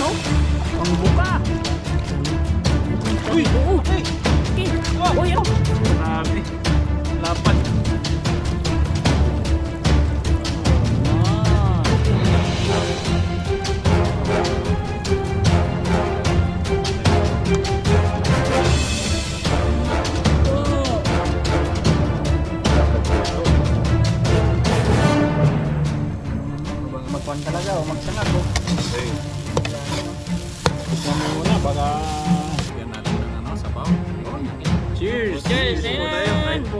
oh. Ang buka. Uy! Oo! Okay! Uy! Oh! Grabe. Lapad. Magkuhan talaga o magsanag o. Okay. Yan muna, baka yan natin ng ano, sabaw. Cheers! Cheers! Po tayo, kain po.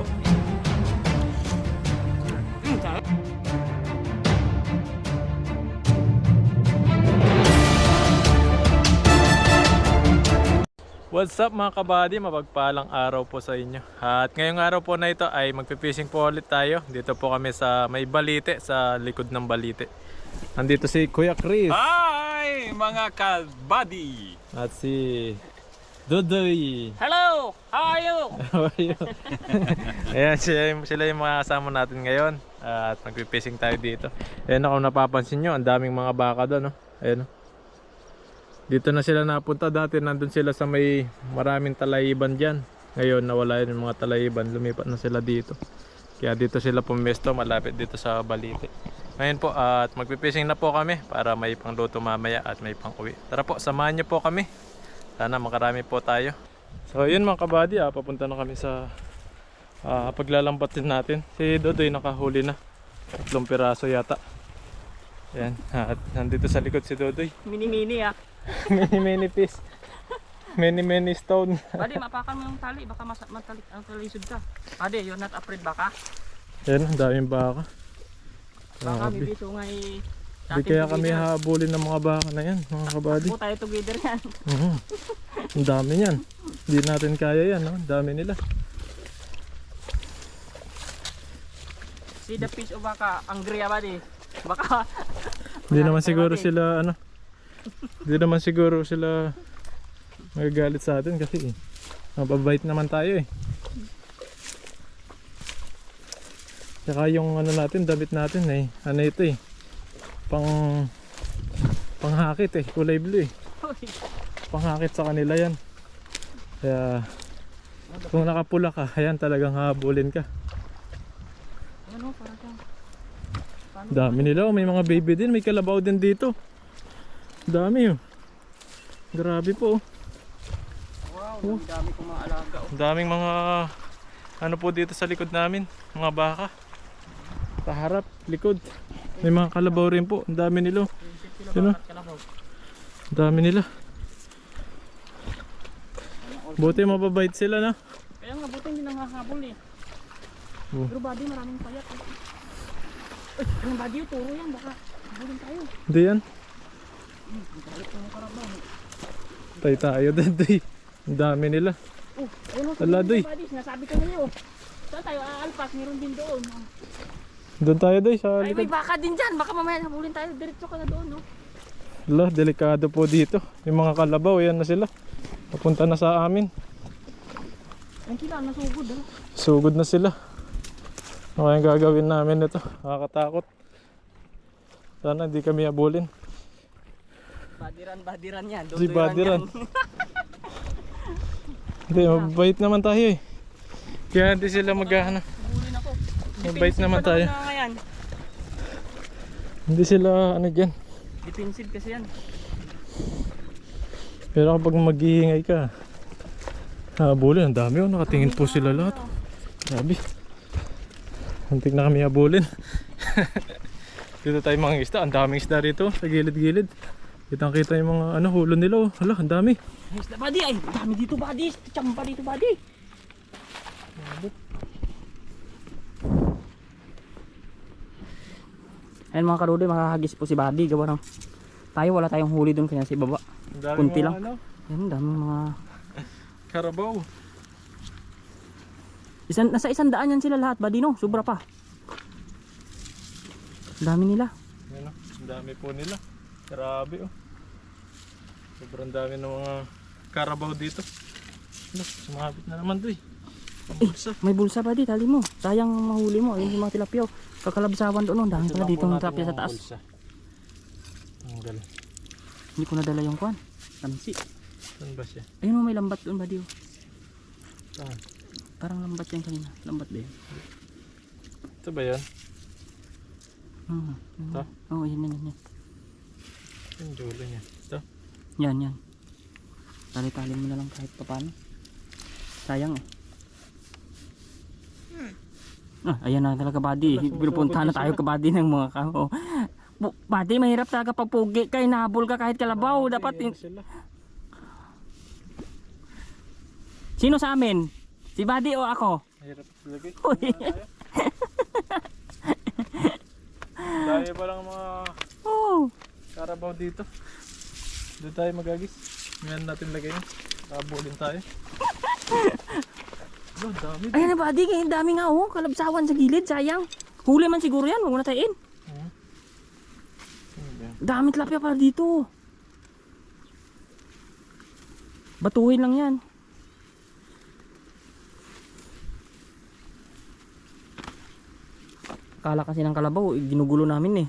What's up mga kabady, mapagpalang araw po sa inyo. At ngayong araw po na ito ay magpipishing po ulit tayo. Dito po kami sa may Balite, sa likod ng Balite. Nandito si Kuya Chris. Hi mga kabady! At si Dudoy. Hello! How are you? How are you? Ayan, sila yung mga kasama natin ngayon. At magpipishing tayo dito. Ayan, kung napapansin nyo, ang daming mga baka doon. No? Ayan. Dito na sila napunta. Dati nandun sila sa may maraming talayiban dyan. Ngayon nawala yun yung mga talayiban. Lumipat na sila dito. Kaya dito sila pumesto, malapit dito sa Balite. Ngayon po at magpipishing na po kami para may pangluto mamaya at may pang uwi. Tara po, samahan nyo po kami. Sana makarami po tayo. So yun mga kabady, papunta na kami sa paglalambatin natin. Si Dodoy nakahuli na. 3 piraso yata. Ayan, at nandito sa likod si Dodoy. Mini-mini ah. Many piece. Many stone. Buddy, mapakan mo yung tali. Baka matalisod ka. Buddy, you're not afraid baka? Ayan, ang daming baka. Baka Grabe. may bisungay. Di kaya kami habulin ng mga baka na yan, mga kabady. Takbo tayo together yan. Ang dami yan. Hindi natin kaya yan, no? Ang dami nila. See the fish o baka angry ah buddy. Baka Hindi naman siguro sila, ano. Hindi naman siguro sila magagalit sa atin kasi mababait naman tayo eh. Saka yung ano natin, damit natin eh. Ano ito eh. Panghakit eh. Kulay blue eh. Panghakit sa kanila yan. Kaya kung nakapula ka, ayan talagang habulin ka. ano para kang Dami nila, oh. May mga baby din, may kalabaw din dito. Dami oh. Grabe po oh. wow, ang dami kong mga alaga oh. Daming mga ano po dito sa likod namin, mga baka. Sa harap, likod. May mga kalabaw rin po. Ang dami nila. Sino? Ang dami nila. Buti mababait sila na. Kaya nga buti hindi nangahabol eh. Oh. Pero buddy, maraming payat eh. Uy, yung buddy yung turo yan, baka habulin tayo. Hindi yan. Balik ko yung karabaw. Tay tayo doy. Ang dami nila. Oh, ayun o, Ala, doy. buddy, sinasabi ko na yun. Saan tayo aalpas? Meron din doon. Doon tayo doy sa Ay, may likod. baka din dyan. Baka mamaya habulin tayo. Diretso ka na doon, no? Ala, delikado po dito. Yung mga kalabaw, yan na sila. Papunta na sa amin. Ang sila, nasugod, ha? Sugod na sila. Ano kayang gagawin namin ito? Nakakatakot. Sana hindi kami abulin. Badiran yan. Si Badiran. Hindi, mabait naman tayo eh. Kaya hindi sila maghahanap. Habulin ako. Mabait naman tayo. Na yan. Hindi sila ano dyan. Defensive kasi yan. Pero kapag maghihingay ka, habulin. Ang dami oh. Nakatingin po sila lahat. Grabe. Antik na kami habulin. Dito tayo mga isda. Ang daming isda rito sa gilid-gilid. Kitang kita yung mga ano, hulo nila oh. Hala, ang dami. Ayos na, buddy. Ay, dami dito, buddy. Chamba dito, buddy. Ayan mga karudi, makakagis po si buddy. Gawa ng tayo, wala tayong huli doon kaya si baba. Kunti lang. Ano, Ayan, daming mga karabaw. nasa 100 yan sila lahat, buddy, no? Sobra pa. Dami nila. Ayan, oh. Ang dami po nila. Grabe oh. Sobrang dami ng mga karabaw dito. Look, sumabit na naman doy. Bulsa. May bulsa, buddy, tali mo. Sayang mahuli mo. Ayun yung mga tilapia. Kakalabsawan doon. Ang dami pala dito ng tilapia sa taas. Tanggal. Hindi ko nadala yung kwan. Tamsi. Saan ba siya? Ayun oh, may lambat doon ba diyo? Saan? Parang lambat yan kanina. Lambat ba yun? Ito ba yun? Ito? Oo, yan. Yung dulo niya. Ito? Yan. Tali-tali mo na lang kahit paano. Sayang eh. Ayan na talaga buddy. Pinupuntahan na tayo ka buddy ng mga kao. Buddy, mahirap talaga pag pugi ka. Inahabol ka kahit kalabaw. Dapat sila. Sino sa amin? Si buddy o ako? Mahirap talaga. Uy. Dahil pa lang mga Oh. karabaw dito. Doon tayo magagis. Ngayon natin lagay yun. Kabulin tayo. Oh, dami. Ayan na buddy, ang dami nga oh. Kalabsawan sa gilid, sayang. Huli man siguro yan, huwag mo natain. Dami tilapia pala dito. Batuhin lang yan. Kala kasi ng kalabaw, ginugulo namin eh.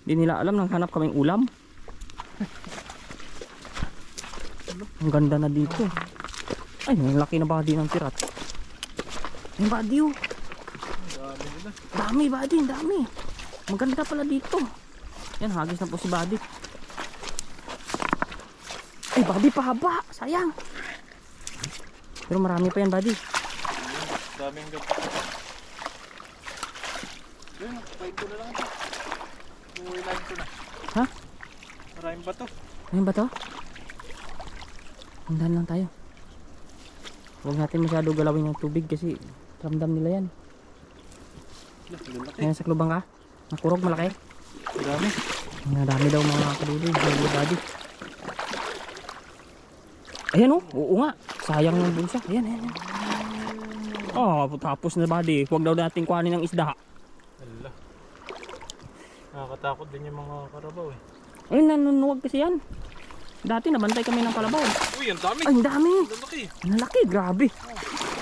Hindi nila alam, naghanap kaming ulam. Ang ganda na dito. Ay, ang laki na body ng pirat. Yung body oh. Dami body, dami. Maganda pala dito. Yan, hagis na po si body. Ay, body pahaba. Sayang. Pero marami pa yan body. Daming gabi. Yun, pain ko na lang ito. Uwilain ko na. Ha? Maraming bato. Ayun ba to? Handahan lang tayo. Huwag natin masyado galawin yung tubig kasi ramdam nila yan. Lalaki. Ayan sa klubang ka. Nakurog malaki. Dami. Dami daw mga kaduloy. Body. Ayan oh. Oo nga. Sayang ng bulsa. Ayan. Oh, tapos na body. Huwag daw natin kuhanin ng isda. Ala. Nakakatakot din yung mga karabaw eh. Ayun, nanunuwag kasi yan. Dati nabantay kami ng kalabaw. Uy, ang dami. Ay, ang dami. Lalaki. Ang laki, grabe.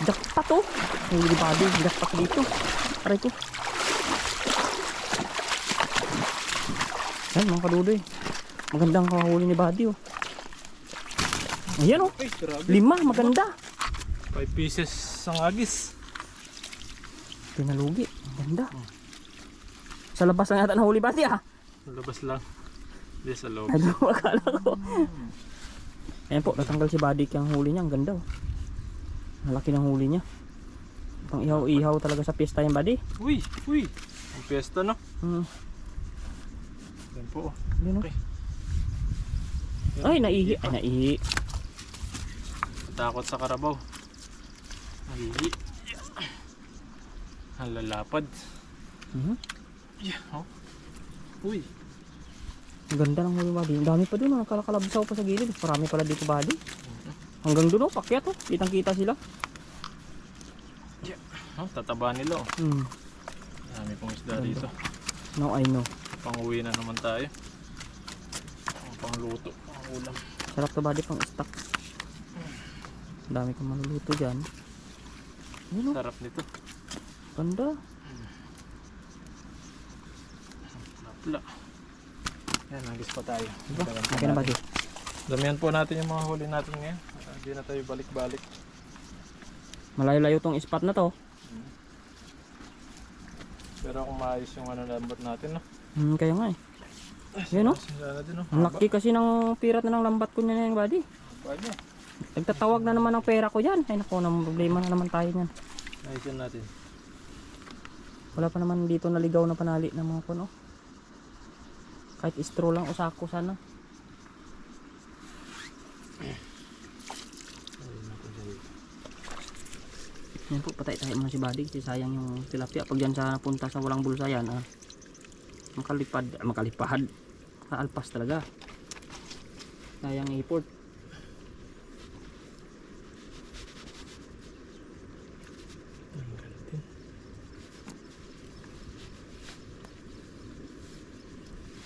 Jackpot oh. Huli body, jackpot dito. Aray ko. Ayan mga kaduloy. Magandang kahuli ni body oh. Ayan oh. Ay, grabe. 5, maganda. 5 pieces ang agis. Pinalugi, ang ganda. Sa labas ang yata nahuli body ah. Labas lang. Hindi sa loob. Ay, akala ko. Ayan po, natanggal si body ang huli niya. Ang ganda oh. Malaki ng huli niya. Pang ihaw-ihaw talaga sa pista yung body. Uy. Ang piyesta no? Yan po. Yun, Okay. Ay, naihi. Ay, naihi. Takot sa karabaw. Naihi. Ang lalapad. Yeah, oh. Uy. Ang ganda ng huli body. Ang dami pa dun. Mga kalakalabsaw pa sa gilid. Marami pala dito body. Hanggang dun oh, pakyat oh. Kitang kita sila. Yeah. Oh, tataba nila oh. Dami pong isda dito. Now I know. Pang-uwi na naman tayo. Pang-luto. Pang-ulam. Sarap to body pang stock. Ang dami kang maluluto dyan. Yun oh. Sarap nito. Ganda. Napla. Yan, nagis pa tayo. Diba? Okay na body. Damihan po natin yung mga huli natin ngayon. Hindi na tayo balik-balik. Malayo-layo tong spot na to. Pero kung maayos yung lambat natin, no? Kaya nga eh. Yan oh. Din, no? Ang laki kasi ng pirat na ng lambat ko niya yung body. Pwede. Nagtatawag na naman ng pera ko dyan. Ay naku, nang problema na naman tayo niyan. Ayos yan natin. Wala pa naman dito naligaw na panali ng mga puno. Kahit straw lang o sako sana. Yan po, patay tayo muna si Buddy kasi sayang yung tilapia. Pag dyan sa napunta sa walang bulsa yan, makalipad. Kaalpas talaga. Sayang iport.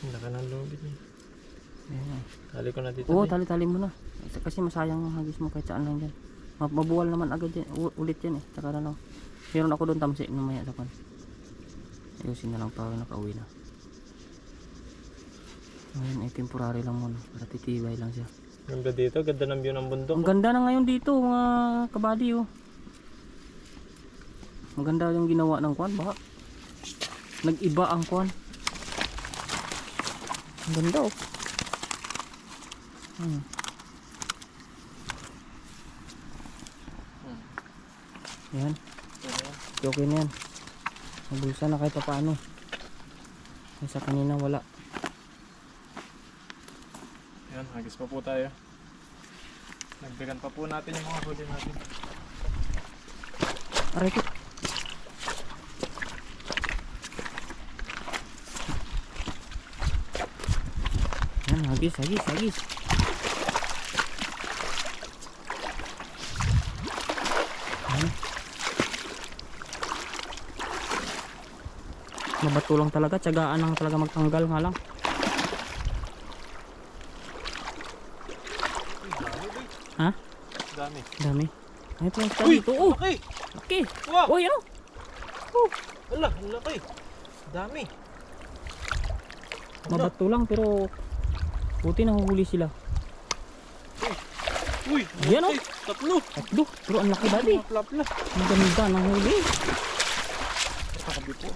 Laka ng lubid niya. Ayan. Tali ko na dito. Oo, tali-tali mo na. Kasi masayang yung hagis mo kahit saan lang dyan. Mabuwal naman agad yan, ulit yan eh. Tsaka na lang. Meron ako doon tamsi mamaya sa kan. Ayusin na lang para nakauwi na. Ngayon ay temporary lang muna. Para titibay lang siya. Ganda dito, ganda ng view ng bundok. Ang ganda na ngayon dito mga kabady oh. Ang ganda yung ginawa ng kwan baka. Nag-iba ang kwan. Ang ganda oh. Yan. Okay na yan. Nabulsa na kahit pa paano. Sa kanina wala. Yan, hagis pa po tayo. Nagdagan pa po natin yung mga huli natin. Aray ko. Yan, hagis. Yan. Mabato lang talaga, tiyagaan lang talaga magtanggal nga lang. Ha? Dami. Dami. Ay, ito yung dito. Oh, laki! okay. Wow! Oh, yan oh. Ala, ang laki! Dami! Mabato lang pero buti nahuhuli sila. Uy! Yan oh. Tatlo! Tatlo. Pero ang laki dali. Plapla! Ang ganda ng huli. Kakabi po.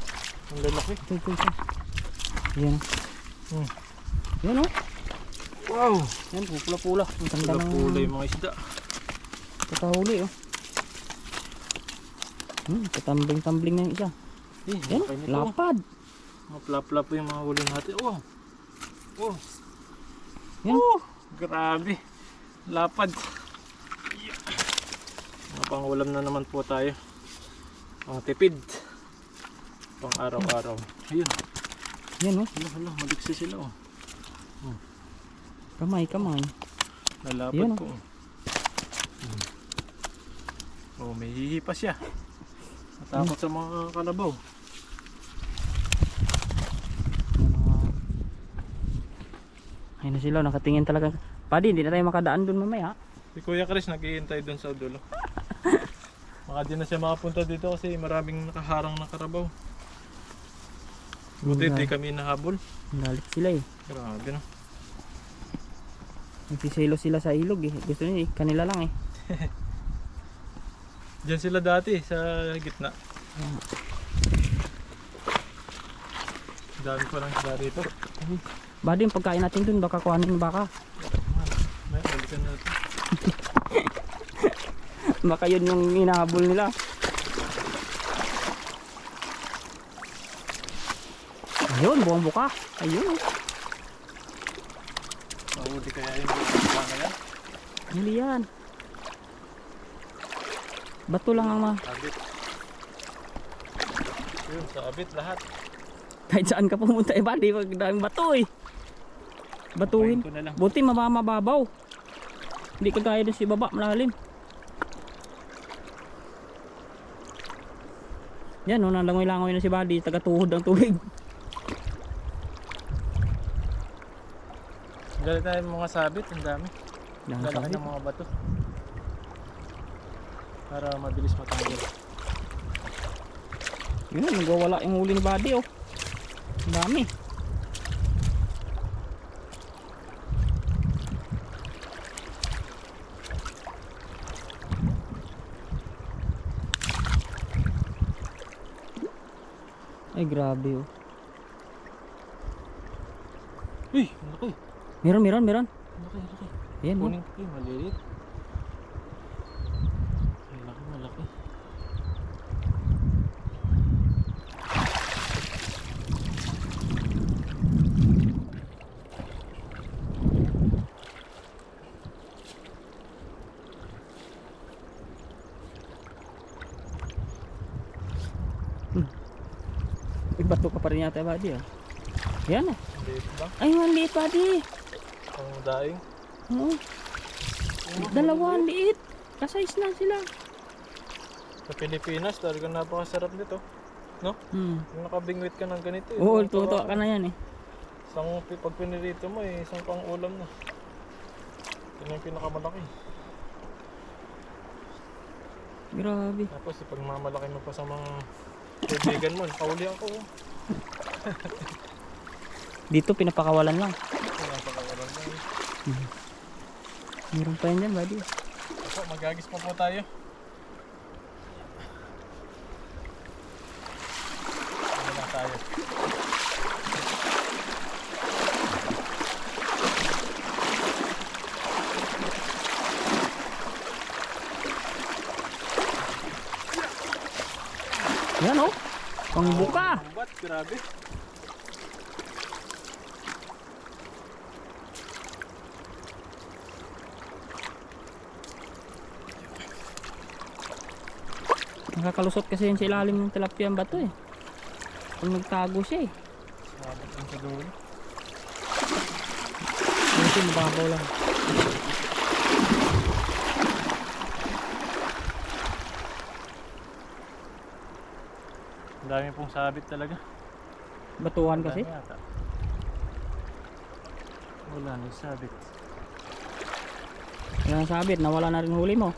Ang lalaki. Ito. Yan. Yan oh. Wow! Yan, pula-pula. Ang ganda ng Pula yung mga isda. kakahuli oh. Katambling-tambling na yung isa. Yan, laki nito. lapad. Mga plapla po yung mga huli natin. Oh! Oh! Yan. Oh! Grabe! Lapad! Yeah. Mga pangulam na naman po tayo. Mga tipid. Pang araw-araw. Ayun. Yan oh. Hala, maligsi sila oh. Kamay. Nalapad Yan, po. Oh, may hihipa siya. Natakot sa mga kalabaw. Ayun na sila, nakatingin talaga. Padi, hindi na tayo makadaan dun mamaya. Si Kuya Chris naghihintay doon sa dulo. Baka di na siya makapunta dito kasi maraming nakaharang na karabaw. Buti di kami nahabol. Nalit sila eh. Grabe no. Nagsiselo sila sa ilog eh. Gusto nila kanila lang eh. Diyan sila dati sa gitna. Dami pa lang sila rito. Badi, yung pagkain natin dun, baka kuhanin baka. May balikan natin. Baka yun yung hinahabol nila. Ayun, buwang buka. Ayun. Mahuli kaya yung buka na yan? Huli yan. Bato lang ang Abit. Yun, sa abit lahat. kahit saan ka pumunta eh, badi, wag daming bato eh. Batuhin. Papain ko na lang. Buti mababaw. Hindi kagaya dun si baba, malalim. Yan, no, nalangoy-langoy na si Buddy, taga-tuhod ang tubig. Galit tayo mga sabit, ang dami. Lalaki Sabi. ng mga bato. Para mabilis matanggal. Yun, nagwawala yung huli ni Buddy oh. Ang dami. Ay grabe oh. Uy, malaki. Meron. Malaki. Ayan oh. Kunin ko kayo, malilit. Malaki. Ibato ka pa rin yata Buddy oh. Yan ah. Maliit lang. Ay maliit Buddy. Ang daing. Oo. Dalawa ang liit. Kasize lang sila. Sa Pilipinas, talaga napakasarap nito. No? Yung nakabingwit ka ng ganito. Oo, tutuwa ka na yan eh. Isang pag pinirito mo isang pang ulam na. Ito na yung pinakamalaki. Grabe. Tapos pag mamalaki mo pa sa mga kaibigan mo, nakahuli ako. Dito pinapakawalan lang. Pinapakawalan lang. Meron pa yan dyan, buddy. Opo, magagis pa po tayo. Ano lang tayo? Yan oh. Pangbuka. Ba't? Grabe. Nakakalusot kasi yun sa ilalim ng tilapia ang bato eh. Kung nagtago siya eh. Sabot lang sa dulo. Kasi mababaw lang. Ang dami pong sabit talaga. Batuhan kasi. Dami yata. Wala na yung sabit. Yan ang sabit, nawala na rin huli mo.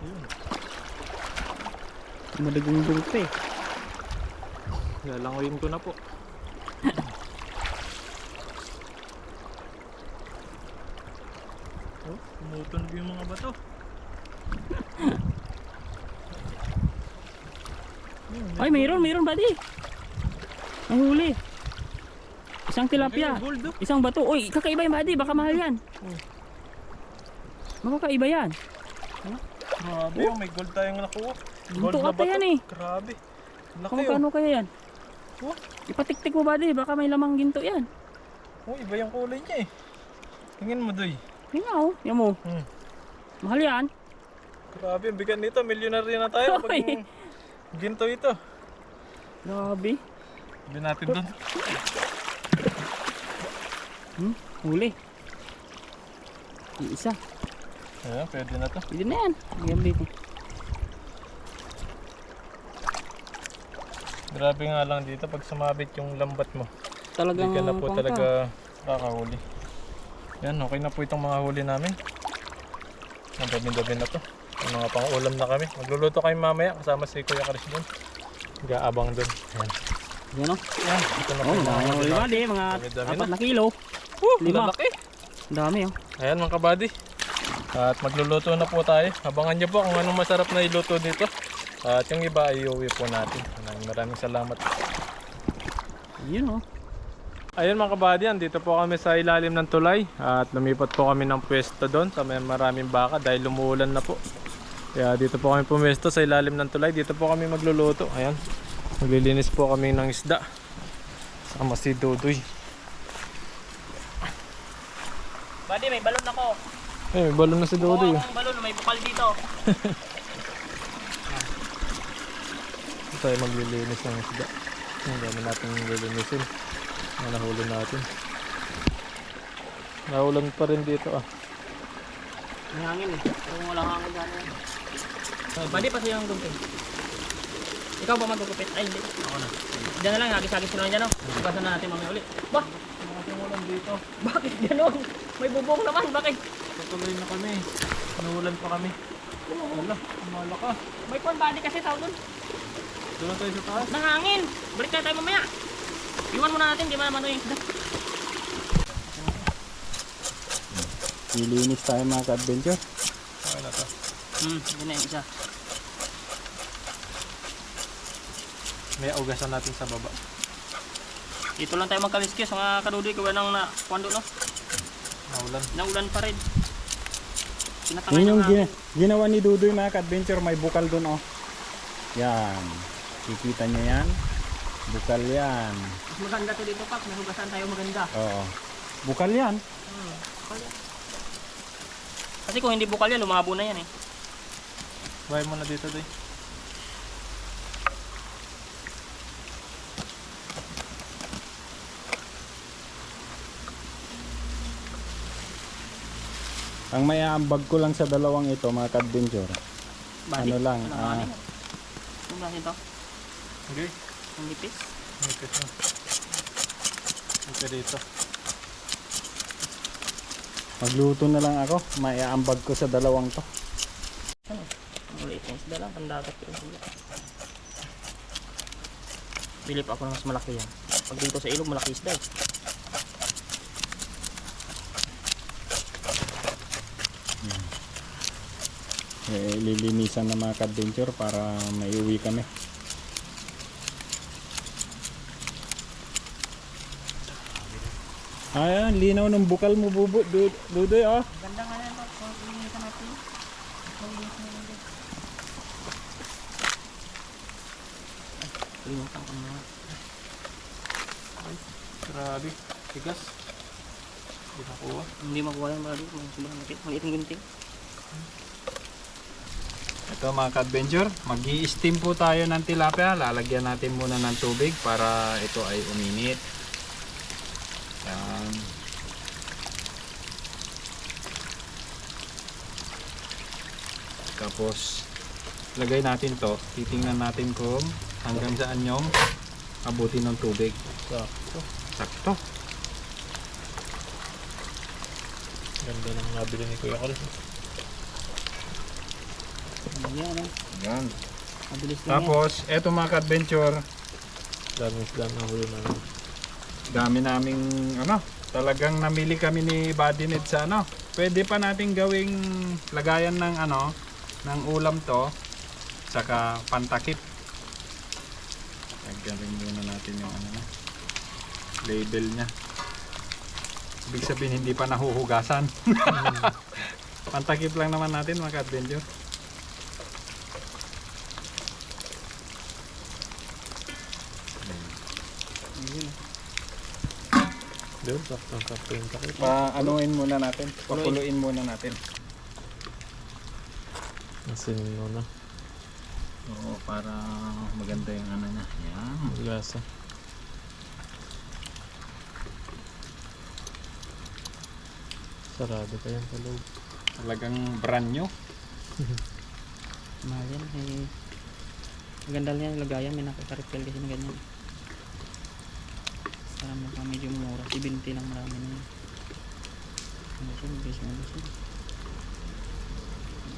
Yun. Madagong-dug pa eh. Lalangoyin ko na po. Oh, tumutunog yung mga bato. Ay, mayroon buddy. Ang huli. Isang tilapia. Gold oh. Isang bato. Uy, kakaiba yung buddy, baka mahal yan. Baka kakaiba yan. Grabe, oh, may gold tayong nakuha. Ito ata yan eh. Grabe. Laki Kung oh. kaya yan? Oh. Ipatiktik mo buddy, baka may lamang ginto yan. Oh, iba yung kulay niya eh. Tingin mo doy. Yan nga oh, yan mo. Mahal yan. Grabe, ang bigat nito. Milyonaryo na tayo. Pag Hoy. ginto ito. Grabe. Hindi natin doon. Huli. Isa. Ayan, pwede na to. Pwede na yan. Ayan dito. Grabe nga lang dito pag sumabit yung lambat mo. Talagang Hindi ka na po pangka. talaga kakahuli. Yan, okay na po itong mga huli namin. Ang dami-dami na to. Yung mga pang-ulam na kami. Magluluto kami mamaya kasama si Kuya Chris doon. Gaabang doon. Yan. Yan o. Yan, ito na po Oh, yung mga dami huli huli namin. buddy. Mga Dami-dami 4 na kilo. Lima. Lalaki. Ang dami oh. Ayan mga kabady. At magluluto na po tayo. Abangan niyo po kung anong masarap na iluto dito. At yung iba ay iuwi po natin. Maraming salamat. Yun oh. Ayun mga kabady, dito po kami sa ilalim ng tulay. At lumipat po kami ng pwesto doon sa may maraming baka dahil lumuulan na po. Kaya dito po kami pumesto sa ilalim ng tulay. Dito po kami magluluto. Ayan. Maglilinis po kami ng isda. Sama si Dudoy. Buddy, may balon ako. Eh, may balon na si Dudoy. Ang balon, may bukal dito. Ito tayo maglilinis ng isda. Ang dami natin lilinisin. Ang nahuli natin. Nahulan pa rin dito ah. May hangin eh. Kung walang hangin dyan. Buddy, pa sa'yo ang gumpin. Ikaw ba magugupit? Ay, hindi. Ako na. Diyan na lang, hagis-hagis ko lang dyan oh. Ibasan na natin mamaya ulit. Bah! Nahulan dito. Bakit gano'n? May bubong naman, bakit? Patuloy na kami. Nahulan pa kami. Wala, umala ka. May pon buddy kasi tao dun. Doon na tayo sa taas. Nangangin! Balik na tayo mamaya. Iwan muna natin, di ba naman yung isda. Nilinis tayo mga ka-adventure. Okay na to. Yun na yung isa. May ugasan natin sa baba. Dito lang tayo magkaliskis, mga kadudoy ko nang na kwando no. Nahulan. Naulan pa rin. Yun Tinatangay yung ng hangin. ginawa ni Dudoy mga ka-adventure. May bukal doon oh. Yan. Kikita niyo yan. Bukal yan. Mas maganda to dito, Pak. May hugasan tayo maganda. Oo. Bukal yan. Bukal yan. Kasi kung hindi bukal yan, lumabo na yan eh. Buhay mo na dito, Doy. Ang may aambag ko lang sa dalawang ito mga ka-adventure. Bali. Ano lang, Ano natin to? Okay. Ang nipis. Nipis na. Ito dito. Magluto na lang ako. May aambag ko sa dalawang to. Ano? Ang ulit yung isda lang. Pandagat yung isda. Pili pa ako ng mas malaki yan. Pag dito sa ilog, malaki isda eh. Lilinisan na mga ka-adventure para maiuwi kami. Ayan, linaw ng bukal mo, Dudoy, oh. Ganda nga yan, pag linisan natin. Limutan ko na. Grabe, tigas. Hindi nakuha. Hindi makuha yan, bali. Sobrang laki. Maliit ng gunting. Ito mga ka-adventure, mag-i-steam po tayo ng tilapia. Lalagyan natin muna ng tubig para ito ay uminit. Yan. Tapos lagay natin to, titingnan natin kung hanggang saan yung abutin ng tubig. Sakto. Sakto. Ganda ng nabili ni Kuya Carl. Yan, ano. Yan. Mabilis lang yan. Tapos eto mga ka-adventure, Daming isda na huli namin. dami naming talagang namili kami ni Buddy Ned sa Pwede pa nating gawing lagayan ng ng ulam to, saka pantakip. Lagyan muna natin yung label niya. Ibig sabihin hindi pa nahuhugasan. Pantakip lang naman natin mga ka-adventure. Doon, sakto yung takip. Anuin muna natin, pakuluin muna natin. Nasinin mo na. Oo, para maganda yung niya. Yan. Lasa. Sarado pa yan sa loob. Talagang brand new. Mahal yan. Eh. Maganda lang yan. Lagayan. May nakakaripel kasi na ganyan. Sarang pa medyo mura. 70 lang marami na yan. Mabilis.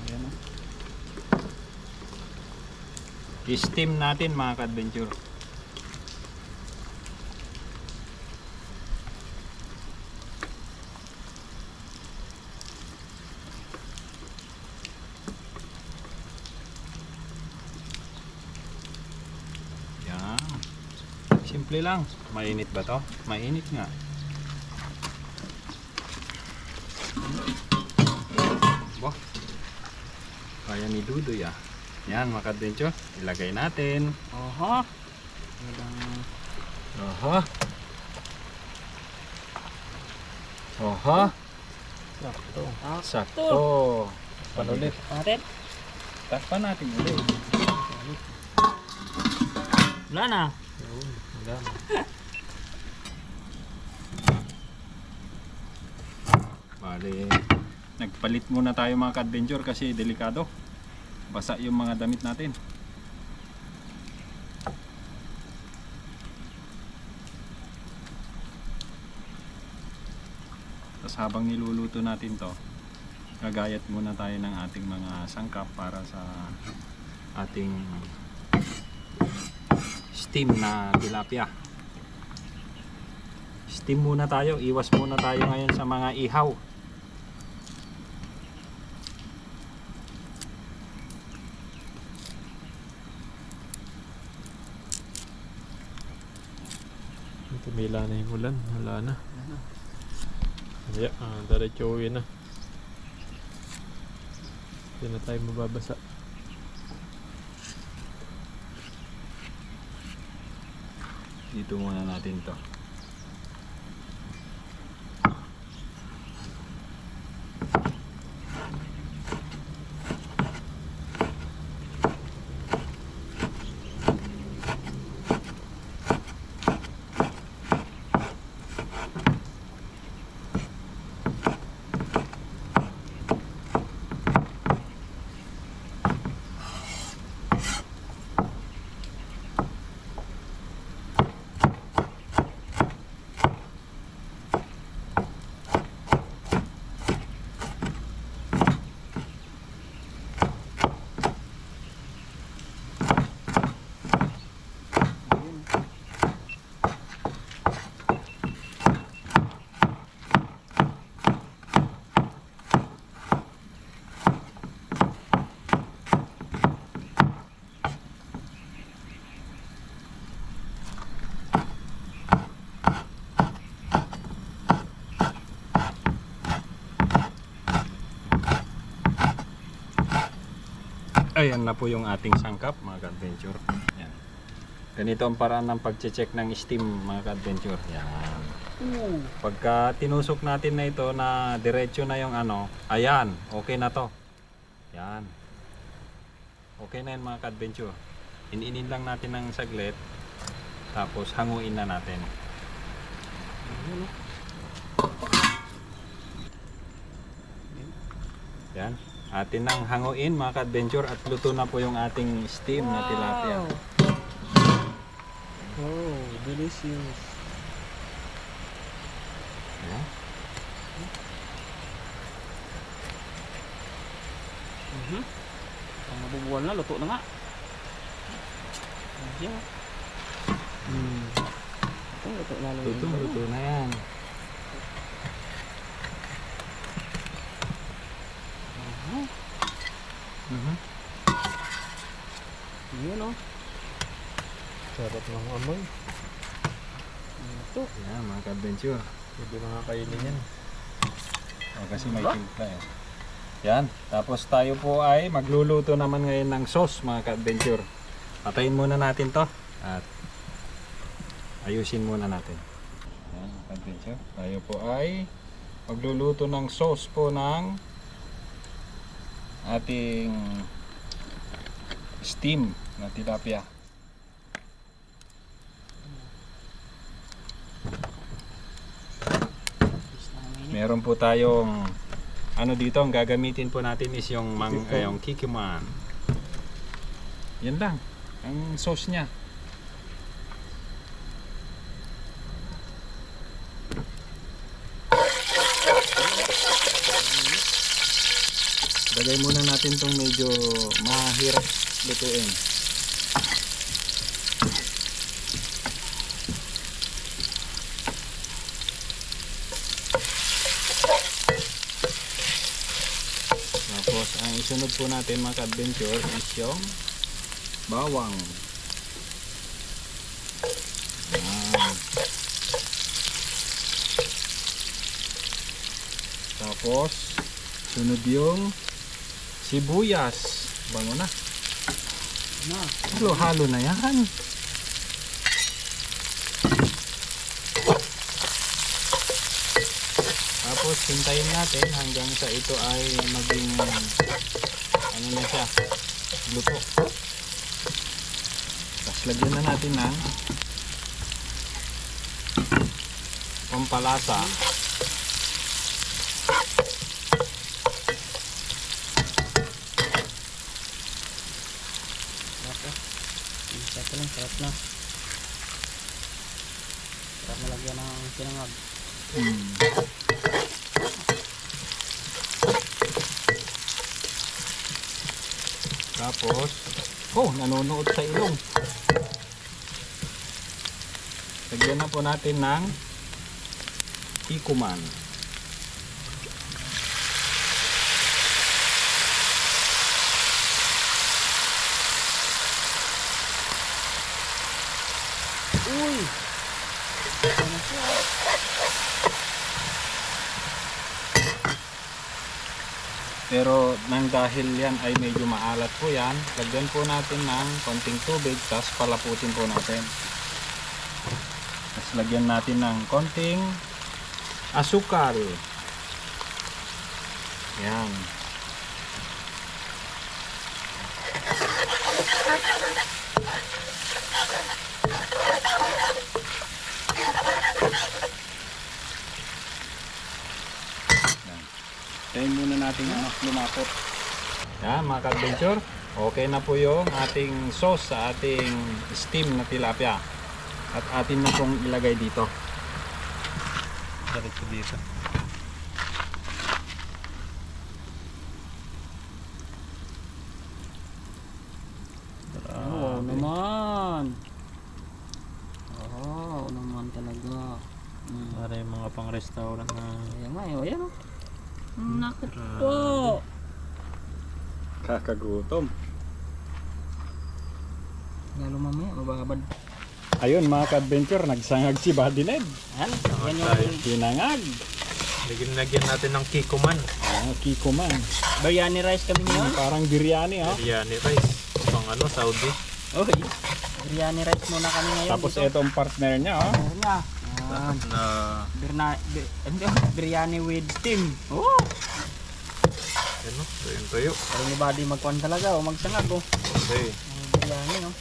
Ayan o. I-steam natin mga ka-adventure. Yan. Simple lang. Mainit ba to? Mainit nga. Bah. Kaya ni Dudoy ah. Yan mga ka-adventure, ilagay natin. Oho. Talagang Oho. Oho. Sakto. Sakto. Panulit. natin. Takpan natin ulit. Wala na. Yun, wala na. Bale, nagpalit muna tayo mga ka-adventure kasi delikado. Basa yung mga damit natin. Tapos habang niluluto natin to, gagayat muna tayo ng ating mga sangkap para sa ating steam na tilapia. Steam muna tayo, iwas muna tayo ngayon sa mga ihaw. Tumila na yung ulan. Wala na. Kaya, diretso uwi na. Hindi na tayo mababasa. Dito muna natin to. Ayan na po yung ating sangkap mga ka-adventure. Yan. Ganito ang paraan ng pag-check ng steam mga ka-adventure. Yan. Pagka tinusok natin na ito na diretso na yung ano, ayan, okay na to. Yan. Okay na yan mga ka-adventure. Ininin lang natin ng saglit. Tapos hanguin na natin. Yan. Atin nang hanguin mga ka-adventure at luto na po yung ating steam na tilapia. Oh, delicious. Yan. Ang mabubuwal na, luto na nga. Ayan. Luto na lang. Luto na yan. Yun o. Sarap ng amoy. Ito. Yan mga ka-adventure. Pwede mga kainin yan. Kasi may timpla eh. Yan. Tapos tayo po ay magluluto naman ngayon ng sauce mga ka-adventure. Patayin muna natin to. At ayusin muna natin. Yan mga ka-adventure. Tayo po ay magluluto ng sauce po ng ating steam na tilapia. Meron po tayong ano dito, ang gagamitin po natin is yung yung kikiman. Yan lang ang sauce niya. Lagay muna natin tong medyo mahirap lutuin. Tapos ang isunod po natin mga ka-adventure is yung bawang. Yan. Tapos sunod yung sibuyas. Bango na. Halo-halo na yan. Tapos hintayin natin hanggang sa ito ay maging ano na siya, luto. Tapos lagyan na natin ng pampalasa. Sarap lang, sarap na. Sarap na lagyan ng sinangag. Tapos, nanonood sa ilong. Lagyan na po natin ng ikuman. Uy! Ano siya? Pero nang dahil yan ay medyo maalat po yan, lagyan po natin ng konting tubig, tapos palaputin po natin. Tapos lagyan natin ng konting asukal. Yan. Tayin muna natin yung lumapot. Yan mga ka-adventure, okay na po yung ating sauce sa ating steam na tilapia. At atin na pong ilagay dito. Diretso dito. Oo naman. Oo naman talaga. Para yung mga pang restaurant na Ayan nga, ayan o. Naku po. Kakagutom. Lalo mamaya, mababad. Ayun mga ka-adventure, nagsangag si Buddy Ned. Ayan, yan yung Pinangag. Lagyan natin ng kikoman. Kiko man. Biryani rice kami ngayon. Parang biryani, oh. Biryani rice. Pang ano, Saudi. Oh, biryani rice muna kami ngayon. Tapos dito. itong partner niya, oh. Meron nga. Na, Biryani with steam. Oh! ano, tuyo. Parang ni Buddy magkuhan talaga o magsangag oh. Okay. Biryani no.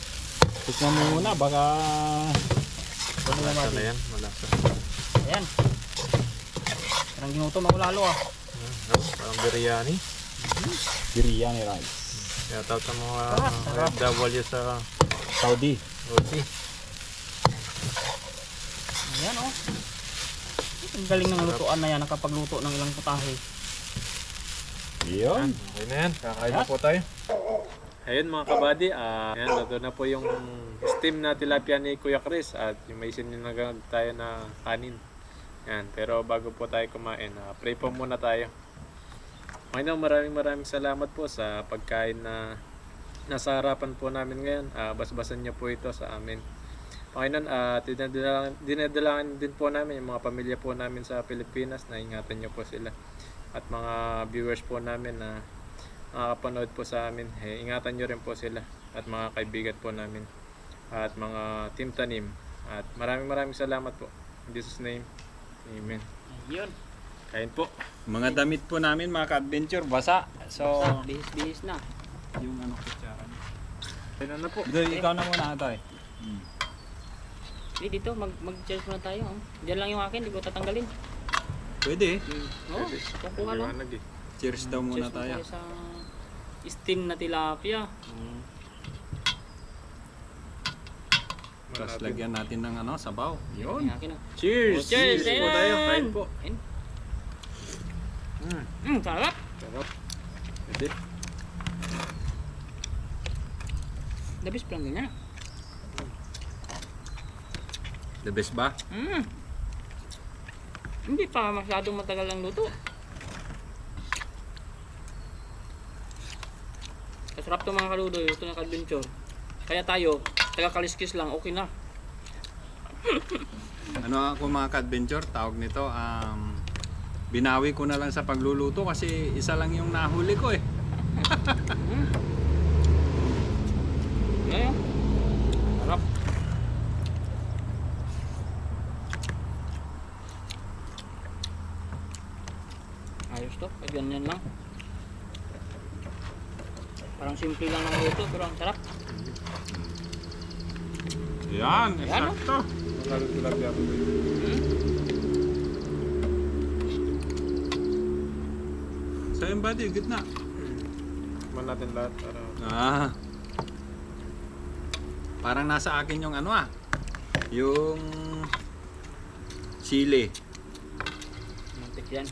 Tikman mo muna, baka... Malasa na yan, malasa. Ayan. Parang ginutom ako lalo ah. Parang biryani. Biryani rice. Kaya tawag sa mga sarap. OFW sa Saudi. Saudi. Ayan oh. Ang galing ng lutuan na yan, nakapagluto ng ilang putahe. Yun. Okay na yan, kakain na po tayo. Ayun mga kabady, ayan, ito na po yung steam na tilapia ni Kuya Chris at yung may sininagag tayo na kanin. Yan, pero bago po tayo kumain, pray po muna tayo. Panginoon, maraming salamat po sa pagkain na nasa harapan po namin ngayon. Basbasan niyo po ito sa amin. Panginoon, dinadalangin din po namin yung mga pamilya po namin sa Pilipinas na ingatan niyo po sila. At mga viewers po namin na nakakapanood po sa amin, ingatan nyo rin po sila. At mga kaibigan po namin. At mga team tanim. At maraming salamat po. In Jesus' name, amen. Ayun. Kain po. Mga damit po namin, mga ka-adventure, basa. So, Bihis na. yung ano, kutsara. Kain na po. Ikaw na muna, Atoy. Hindi dito, mag-cheers muna tayo. Oh. Diyan lang yung akin, di ko tatanggalin. Pwede. Oh, kukuha lang. Liwanag eh. Cheers daw muna Cheers tayo. sa steam na tilapia. Tapos lagyan natin ng ano, sabaw. Yung akin na. Cheers! Oh, cheers! po tayo. Kain po. Ayun. Sarap! Sarap. Pwede. Dabis pa lang ganyan. The best ba? Hindi pa masyadong matagal ang luto. Kasarap to mga kaludoy, ito na ka-adventure. Kaya tayo, taga-kaliskis lang, okay na. Ano ako mga ka-adventure, tawag nito, binawi ko na lang sa pagluluto kasi isa lang yung nahuli ko eh. Ayan. Sarap. Ayos to, pag ganyan lang. Parang simple lang ang luto, pero ang sarap. Yan, Yan, oh. eksakto. So yung body, gitna. Tikman natin lahat para Parang nasa akin yung ano yung chili. Mantik yan.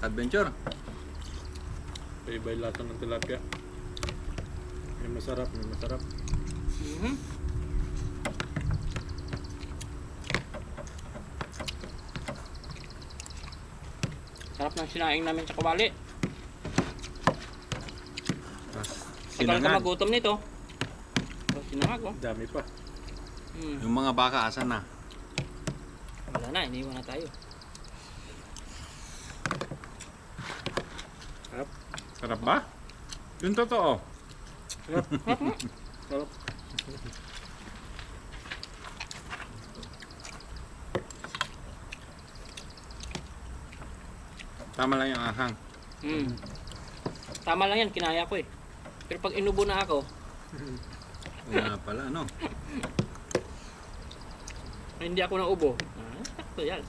Adventure. iba yung lasa ng tilapia. May masarap, may masarap. Sarap ng sinaing namin sa kawali. Tagal ka Sinangag. magutom nito. Sinangag oh. Dami pa. Yung mga baka asan na? Wala na, iniwan na tayo. Sarap ba? Yung totoo. Sarap. Tama lang yung ahang. Tama lang yan, kinaya ko eh. Pero pag inubo na ako, Kaya pala, ano? hindi ako naubo. Sakto yan.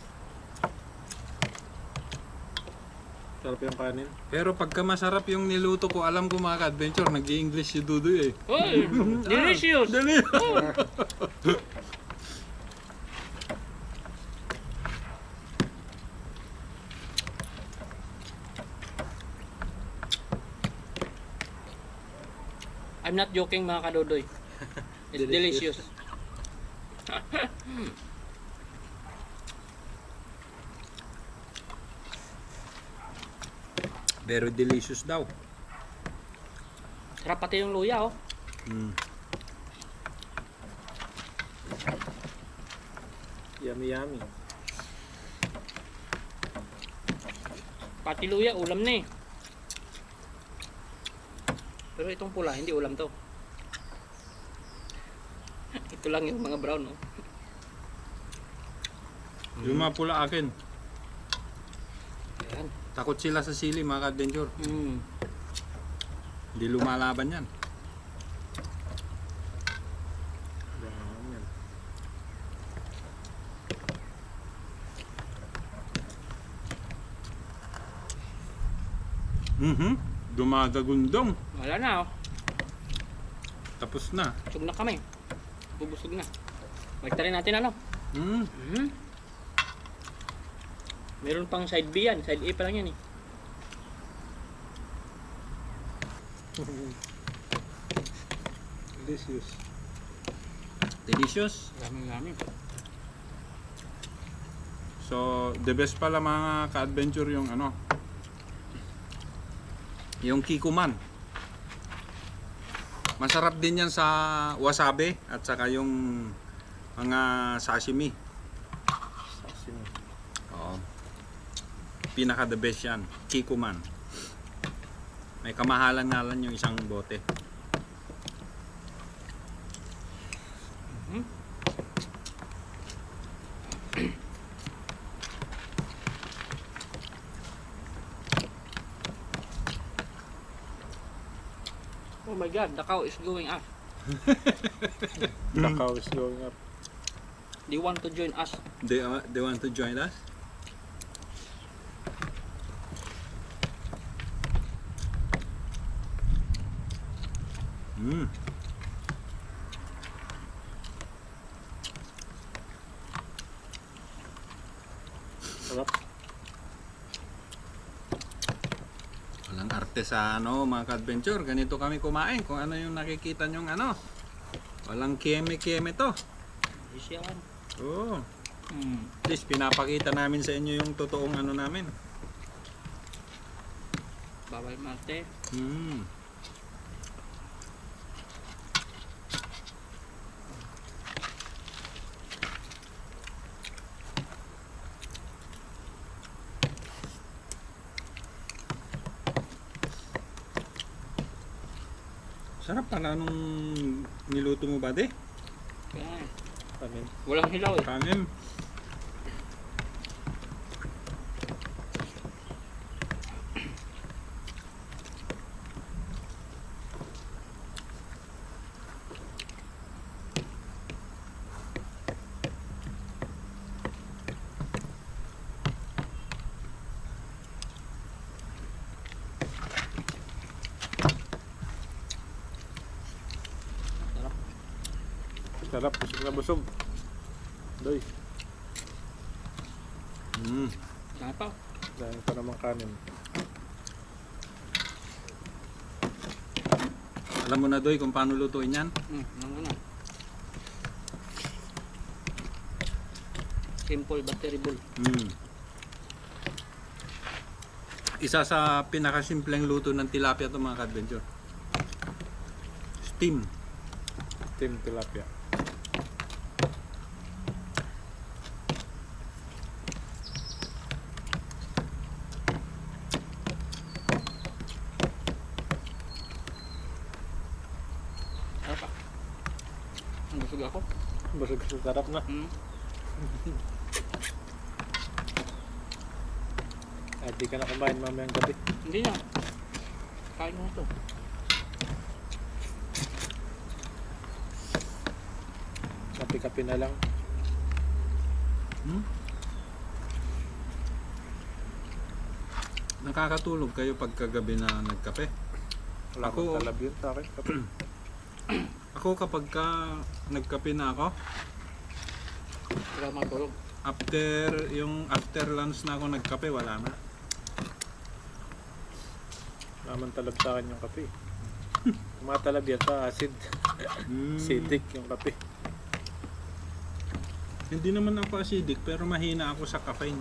Sarap yung kanin. Pero pagka masarap yung niluto ko, alam ko mga ka-adventure, nag-i-English si Dudoy eh. Oy, delicious! I'm not joking mga kadodoy. It's delicious. Very delicious daw. Sarap pati yung luya oh. Yummy yummy. Pati luya, ulam na eh. Pero itong pula, hindi ulam to. Ito lang yung mga brown, no? Yung mga pula akin. Ayan. Takot sila sa sili mga ka-adventure. Hindi lumalaban yan. Dumagagundong. Wala na, oh. Tapos na. Busog na kami. Bubusog na. Magtarin natin ano? Meron pang side B yan. Side A pa lang yan eh. Delicious. Delicious. Dami. So, the best pala mga ka-adventure yung ano. Yung kikuman. Masarap din yan sa wasabi at saka yung mga sashimi. Oo. Pinaka the best yan. Kikuman. May kamahalan nga lang yung isang bote. Oh my god, the cow is going up. The cow is going up. They want to join us. They want to join us? Sarap. Walang arte sa ano mga ka-adventure. Ganito kami kumain. Kung ano yung nakikita nyong ano. Walang keme-keme to. Yes, yan. Oo. At least pinapakita namin sa inyo yung totoong ano namin. Bawal mate. Sarap pala nung niluto mo ba de? Yan. Kanin. Walang hilaw eh. Kanin. Sarap. Busog na busog. Doy. Dami pa. Dahil pa naman kanin. Alam mo na Doy kung paano lutuin yan? Ano. Simple but terrible. Isa sa pinakasimpleng luto ng tilapia to mga ka-adventure. Steam. Team tilapia. Ano pa? Ang busog ako. Busog sa sarap na. At di ka na kumain mamayang gabi. Hindi na. Kain mo ito. Kapi-kapi na lang. Nakakatulog kayo pagkagabi na nagkape? Wala Ako- akong talab yun sa akin. Kapi. Ako kapag ka nagkape na ako, Wala matulog. after lunch na ako nagkape, wala na. Naman talab sa akin yung kape. Tumatalab yan sa acid. Acidic yung kape. Hindi naman ako acidic pero mahina ako sa caffeine.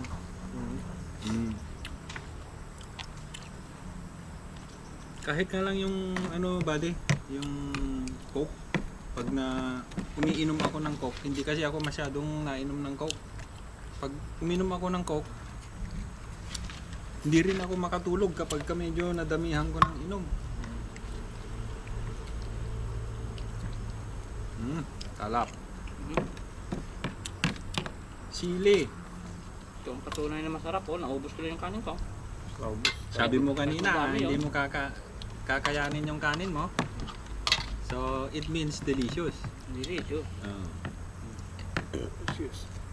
Kahit nga lang yung ano buddy, yung Coke. Pag na umiinom ako ng Coke, hindi kasi ako masyadong nainom ng Coke. Pag uminom ako ng Coke, Hindi rin ako makatulog kapag ka medyo nadamihan ko ng inom. Kalap. Sili. Ito ang patunay na masarap oh. Naubos ko lang yung kanin ko. Sabi mo kanina, Dami, hindi mo kakayanin yung kanin mo. So, it means delicious. Delicious. Delicious.